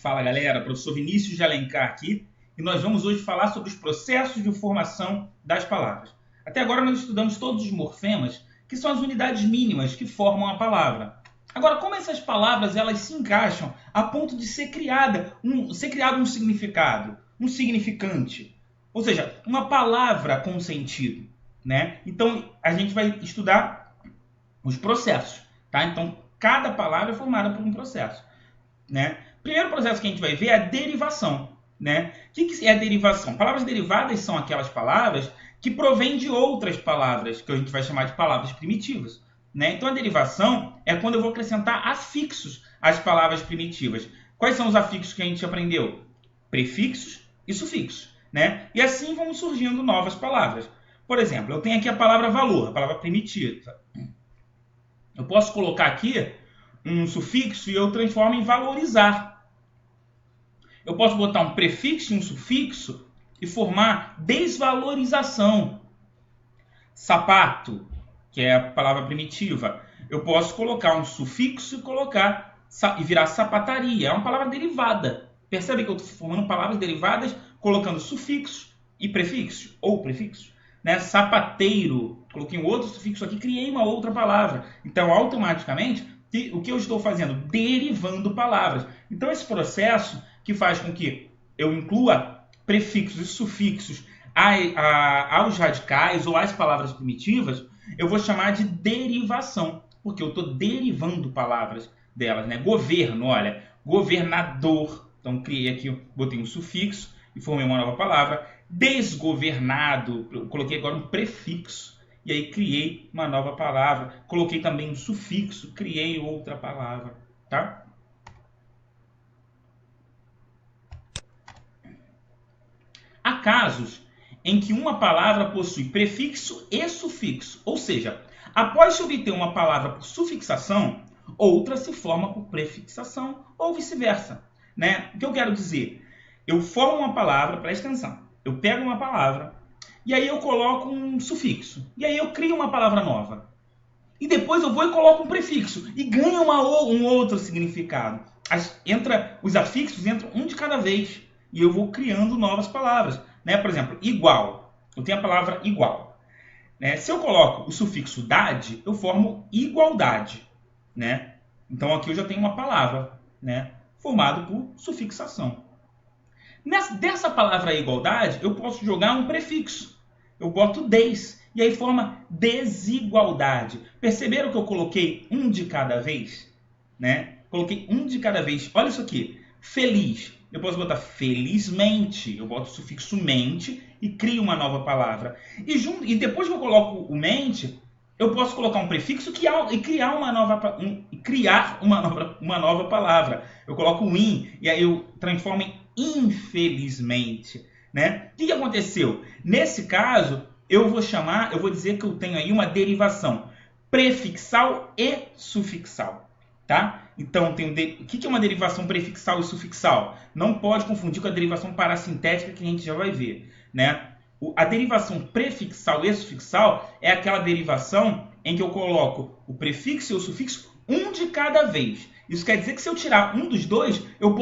Fala galera, professor Vinícius de Alencar aqui e nós vamos hoje falar sobre os processos de formação das palavras. Até agora nós estudamos todos os morfemas, que são as unidades mínimas que formam a palavra. Agora, como essas palavras elas se encaixam a ponto de ser criado um significado, um significante, ou seja, uma palavra com sentido, né? Então a gente vai estudar os processos, tá? Então cada palavra é formada por um processo, né? Primeiro processo que a gente vai ver é a derivação, né? O que é a derivação? Palavras derivadas são aquelas palavras que provêm de outras palavras, que a gente vai chamar de palavras primitivas, né? Então a derivação é quando eu vou acrescentar afixos às palavras primitivas. Quais são os afixos que a gente aprendeu? Prefixos e sufixos, né? E assim vão surgindo novas palavras. Por exemplo, eu tenho aqui a palavra valor, a palavra primitiva. Eu posso colocar aqui um sufixo e eu transformo em valorizar. Eu posso botar um prefixo e um sufixo e formar desvalorização. Sapato, que é a palavra primitiva. Eu posso colocar um sufixo e virar sapataria. É uma palavra derivada. Percebe que eu estou formando palavras derivadas colocando sufixos e prefixos, ou prefixos. Né? Sapateiro, coloquei um outro sufixo aqui, criei uma outra palavra. Então, automaticamente, o que eu estou fazendo? Derivando palavras. Então, esse processo que faz com que eu inclua prefixos e sufixos aos radicais ou às palavras primitivas, eu vou chamar de derivação, porque eu estou derivando palavras delas, né? Governo, olha, governador. Então, criei aqui, botei um sufixo e formei uma nova palavra. Desgovernado, eu coloquei agora um prefixo e aí criei uma nova palavra. Coloquei também um sufixo, criei outra palavra, tá? Há casos em que uma palavra possui prefixo e sufixo, ou seja, após se obter uma palavra por sufixação, outra se forma por prefixação ou vice-versa, né? O que eu quero dizer? Eu formo uma palavra, presta atenção, eu pego uma palavra e aí eu coloco um sufixo, e aí eu crio uma palavra nova. E depois eu vou e coloco um prefixo e ganha um outro significado. Os afixos entram um de cada vez. E eu vou criando novas palavras, né? Por exemplo, igual. Eu tenho a palavra igual, né? Se eu coloco o sufixo dade, eu formo igualdade, né? Então aqui eu já tenho uma palavra, né? Formada por sufixação. Dessa palavra igualdade, eu posso jogar um prefixo. Eu boto des, e aí forma desigualdade. Perceberam que eu coloquei um de cada vez, né? Coloquei um de cada vez. Olha isso aqui. Feliz. Eu posso botar felizmente, eu boto o sufixo mente e crio uma nova palavra. E depois que eu coloco o mente, eu posso colocar um prefixo e criar uma nova palavra. Eu coloco o in e aí eu transformo em infelizmente, né? O que aconteceu? Nesse caso, eu vou dizer que eu tenho aí uma derivação prefixal e sufixal. Tá? Então, o que é uma derivação prefixal e sufixal? Não pode confundir com a derivação parassintética que a gente já vai ver, né? A derivação prefixal e sufixal é aquela derivação em que eu coloco o prefixo e o sufixo um de cada vez. Isso quer dizer que se eu tirar um dos dois, eu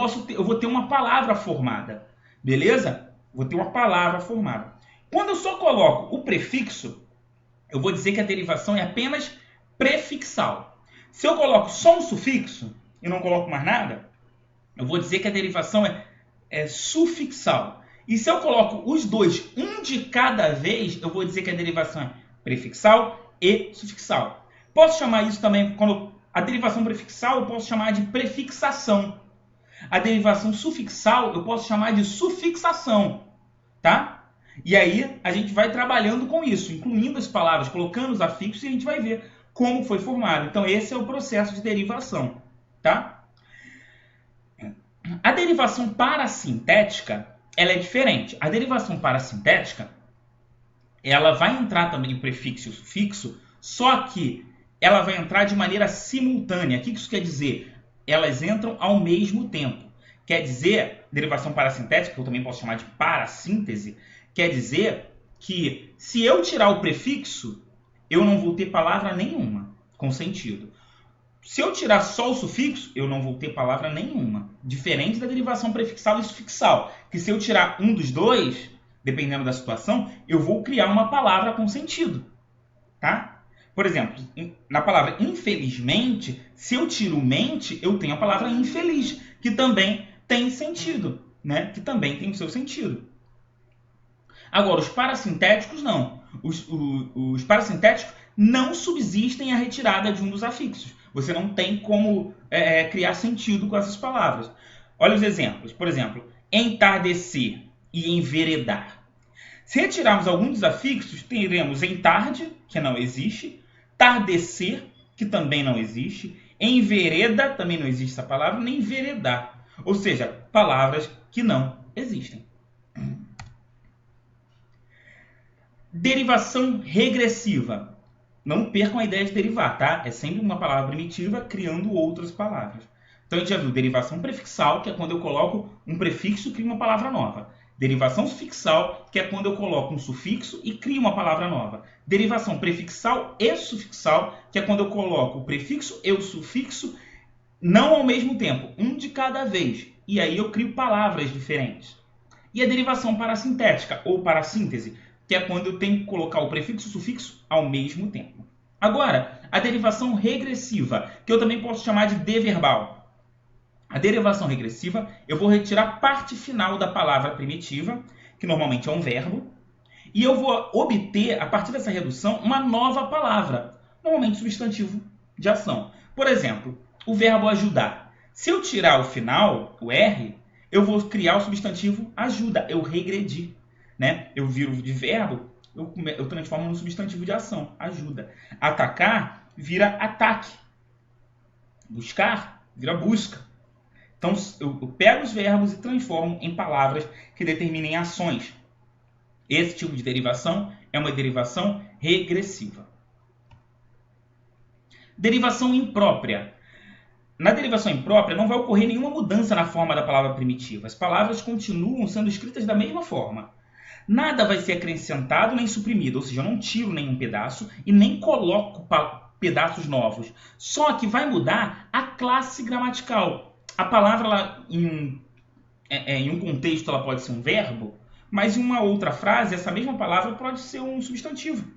vou ter uma palavra formada. Beleza? Vou ter uma palavra formada. Quando eu só coloco o prefixo, eu vou dizer que a derivação é apenas prefixal. Se eu coloco só um sufixo e não coloco mais nada, eu vou dizer que a derivação é sufixal. E se eu coloco os dois, um de cada vez, eu vou dizer que a derivação é prefixal e sufixal. Posso chamar isso também, a derivação prefixal eu posso chamar de prefixação. A derivação sufixal eu posso chamar de sufixação, tá? E aí a gente vai trabalhando com isso, incluindo as palavras, colocando os afixos e a gente vai ver como foi formado. Então, esse é o processo de derivação, tá? A derivação parassintética, ela é diferente. A derivação parassintética, ela vai entrar também o prefixo e o sufixo, só que ela vai entrar de maneira simultânea. O que isso quer dizer? Elas entram ao mesmo tempo. Quer dizer, derivação parassintética, que eu também posso chamar de parassíntese, quer dizer que se eu tirar o prefixo, eu não vou ter palavra nenhuma com sentido. Se eu tirar só o sufixo, eu não vou ter palavra nenhuma. Diferente da derivação prefixal e sufixal, que se eu tirar um dos dois, dependendo da situação, eu vou criar uma palavra com sentido. Tá? Por exemplo, na palavra infelizmente, se eu tiro mente, eu tenho a palavra infeliz, que também tem sentido, né? Que também tem o seu sentido. Agora, os parasintéticos não. Os parasintéticos não subsistem a retirada de um dos afixos. Você não tem como criar sentido com essas palavras. Olha os exemplos. Por exemplo, entardecer e enveredar. Se retirarmos algum dos afixos, teremos entarde, que não existe, tardecer, que também não existe, envereda, também não existe essa palavra, nem enveredar. Ou seja, palavras que não existem. Derivação regressiva. Não percam a ideia de derivar, tá? É sempre uma palavra primitiva criando outras palavras. Então a gente já viu derivação prefixal, que é quando eu coloco um prefixo e crio uma palavra nova. Derivação sufixal, que é quando eu coloco um sufixo e crio uma palavra nova. Derivação prefixal e sufixal, que é quando eu coloco o prefixo e o sufixo não ao mesmo tempo, um de cada vez. E aí eu crio palavras diferentes. E a derivação parasintética, ou parassíntese, que é quando eu tenho que colocar o prefixo e o sufixo ao mesmo tempo. Agora, a derivação regressiva, que eu também posso chamar de deverbal. A derivação regressiva, eu vou retirar a parte final da palavra primitiva, que normalmente é um verbo, e eu vou obter, a partir dessa redução, uma nova palavra, normalmente substantivo de ação. Por exemplo, o verbo ajudar. Se eu tirar o final, o R, eu vou criar o substantivo ajuda, eu regredi. Né? Eu viro de verbo, eu transformo no substantivo de ação, ajuda. Atacar vira ataque. Buscar vira busca. Então, eu pego os verbos e transformo em palavras que determinem ações. Esse tipo de derivação é uma derivação regressiva. Derivação imprópria. Na derivação imprópria, não vai ocorrer nenhuma mudança na forma da palavra primitiva. As palavras continuam sendo escritas da mesma forma. Nada vai ser acrescentado nem suprimido, ou seja, eu não tiro nenhum pedaço e nem coloco pedaços novos. Só que vai mudar a classe gramatical. A palavra, em um contexto, ela pode ser um verbo, mas em uma outra frase, essa mesma palavra pode ser um substantivo.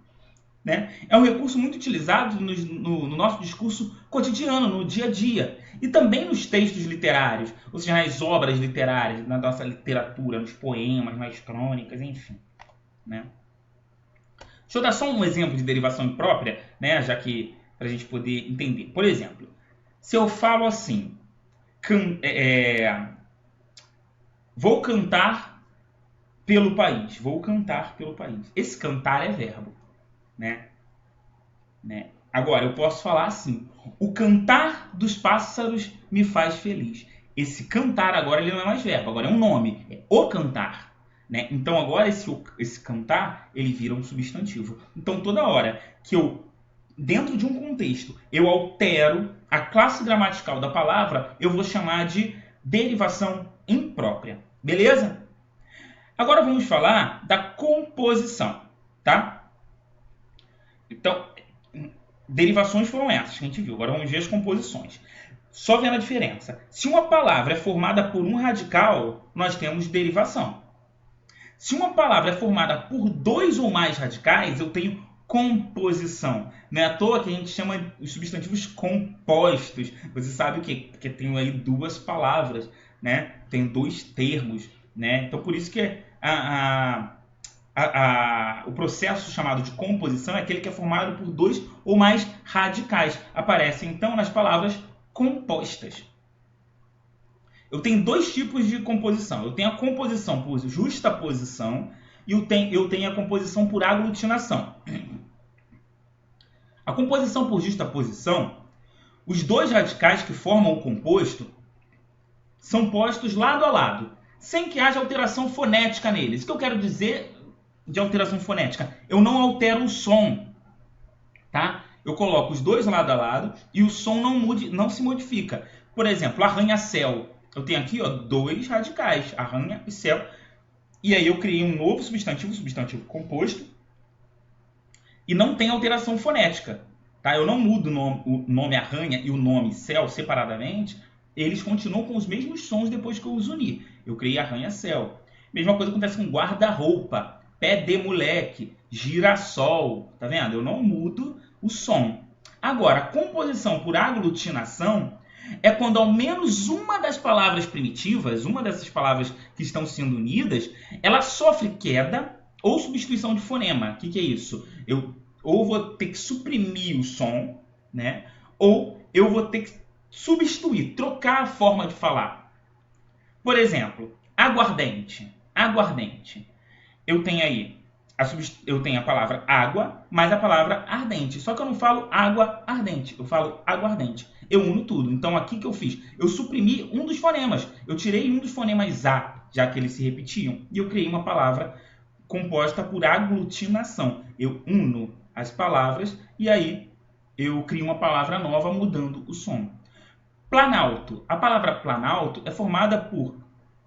Né? É um recurso muito utilizado no nosso discurso cotidiano, no dia a dia. E também nos textos literários, ou seja, nas obras literárias, na nossa literatura, nos poemas, nas crônicas, enfim. Né? Deixa eu dar só um exemplo de derivação imprópria, né? Já que para a gente poder entender. Por exemplo, se eu falo assim, vou cantar pelo país. Vou cantar pelo país. Esse cantar é verbo. Né? Agora, eu posso falar assim, o cantar dos pássaros me faz feliz. Esse cantar agora ele não é mais verbo, agora é um nome, é o cantar. Né? Então agora esse cantar ele vira um substantivo. Então toda hora que eu, dentro de um contexto, eu altero a classe gramatical da palavra, eu vou chamar de derivação imprópria. Beleza? Agora vamos falar da composição. Tá? Então, derivações foram essas que a gente viu. Agora vamos ver as composições. Só vendo a diferença. Se uma palavra é formada por um radical, nós temos derivação. Se uma palavra é formada por dois ou mais radicais, eu tenho composição. Não é à toa que a gente chama os substantivos compostos. Você sabe o que? Porque tem aí duas palavras, né? Tem dois termos, né? Então, por isso que o processo chamado de composição é aquele que é formado por dois ou mais radicais. Aparece, então, nas palavras compostas. Eu tenho dois tipos de composição. Eu tenho a composição por justaposição e eu tenho a composição por aglutinação. A composição por justaposição, os dois radicais que formam o composto são postos lado a lado, sem que haja alteração fonética neles. O que eu quero dizer de alteração fonética? Eu não altero o som, tá? Eu coloco os dois lado a lado e o som não se modifica. Por exemplo, arranha-céu. Eu tenho aqui dois radicais, arranha e céu. E aí eu criei um novo substantivo composto, e não tem alteração fonética. Tá? Eu não mudo o nome arranha e o nome céu separadamente, eles continuam com os mesmos sons depois que eu os uni. Eu criei arranha-céu. Mesma coisa acontece com guarda-roupa, pé de moleque, girassol. Tá vendo? Eu não mudo o som. Agora, composição por aglutinação é quando ao menos uma das palavras primitivas, uma dessas palavras que estão sendo unidas, ela sofre queda ou substituição de fonema. O que é isso? Eu ou vou ter que suprimir o som, né? Ou eu vou ter que substituir, trocar a forma de falar. Por exemplo, aguardente. Aguardente. Eu tenho aí eu tenho a palavra água mais a palavra ardente. Só que eu não falo água ardente, eu falo aguardente. Eu uno tudo. Então aqui que eu fiz? Eu suprimi um dos fonemas. Eu tirei um dos fonemas A, já que eles se repetiam, e eu criei uma palavra composta por aglutinação. Eu uno as palavras e aí eu crio uma palavra nova mudando o som. Planalto. A palavra planalto é formada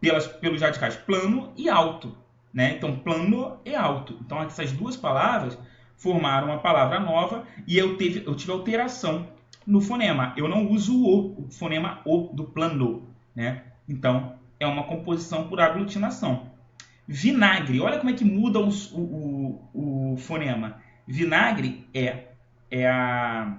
pelos radicais plano e alto. Né? Então, plano e alto. Então, essas duas palavras formaram uma palavra nova e eu tive alteração no fonema. Eu não uso o fonema O do plano. Né? Então, é uma composição por aglutinação. Vinagre. Olha como é que muda o fonema. Vinagre é a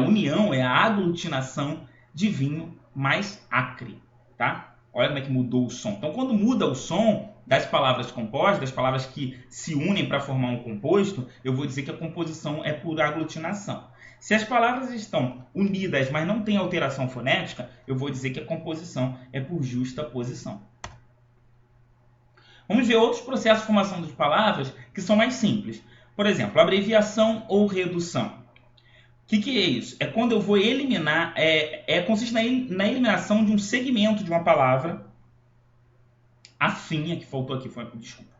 união, é a aglutinação de vinho mais acre. Tá? Olha como é que mudou o som. Então, quando muda o som das palavras compostas, das palavras que se unem para formar um composto, eu vou dizer que a composição é por aglutinação. Se as palavras estão unidas, mas não tem alteração fonética, eu vou dizer que a composição é por justaposição. Vamos ver outros processos de formação de palavras que são mais simples. Por exemplo, abreviação ou redução. O que é isso? É quando eu vou eliminar, consiste na eliminação de um segmento de uma palavra, a fim, que faltou aqui, desculpa,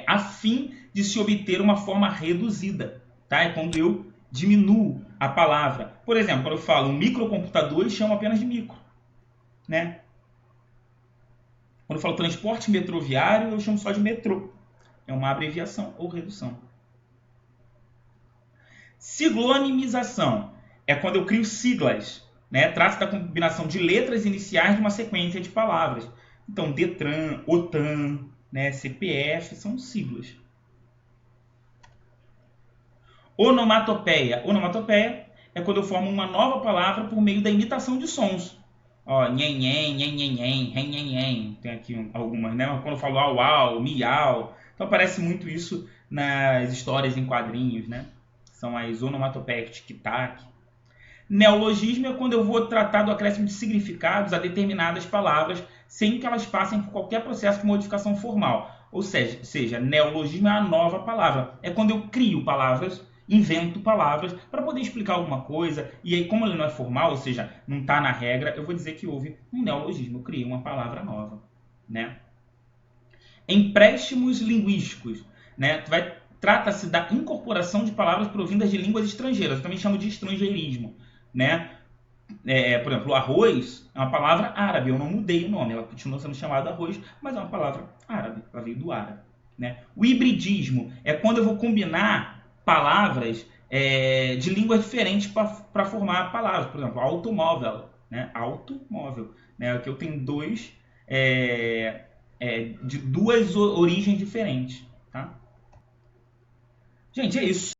a fim de se obter uma forma reduzida. Tá? É quando eu diminuo a palavra. Por exemplo, quando eu falo um microcomputador, eu chamo apenas de micro. Né? Quando eu falo transporte metroviário, eu chamo só de metrô. É uma abreviação ou redução. Siglonimização é quando eu crio siglas. Né? Trata-se da combinação de letras iniciais de uma sequência de palavras. Então, Detran, OTAN, né? CPF são siglas. Onomatopeia. Onomatopeia é quando eu formo uma nova palavra por meio da imitação de sons. Ó, nhen, nhen, nhen, nhen, nhen, nhen, nhen, nhen. Tem aqui algumas, né? Quando eu falo au, au, miau. Então aparece muito isso nas histórias em quadrinhos, né? São as onomatopeias, tic-tac. Neologismo é quando eu vou tratar do acréscimo de significados a determinadas palavras sem que elas passem por qualquer processo de modificação formal. Ou seja, neologismo é a nova palavra. É quando eu crio palavras, invento palavras para poder explicar alguma coisa. E aí, como ele não é formal, ou seja, não está na regra, eu vou dizer que houve um neologismo. Eu criei uma palavra nova. Né? Empréstimos linguísticos. Né? Trata-se da incorporação de palavras provindas de línguas estrangeiras. Eu também chamo de estrangeirismo. Né? Por exemplo, o arroz é uma palavra árabe. Eu não mudei o nome. Ela continua sendo chamada arroz, mas é uma palavra árabe. Ela veio do árabe. Né? O hibridismo é quando eu vou combinar palavras de línguas diferentes para formar palavras. Por exemplo, automóvel. Né? Automóvel. Né? Que eu tenho de duas origens diferentes. Tá? Gente, é isso.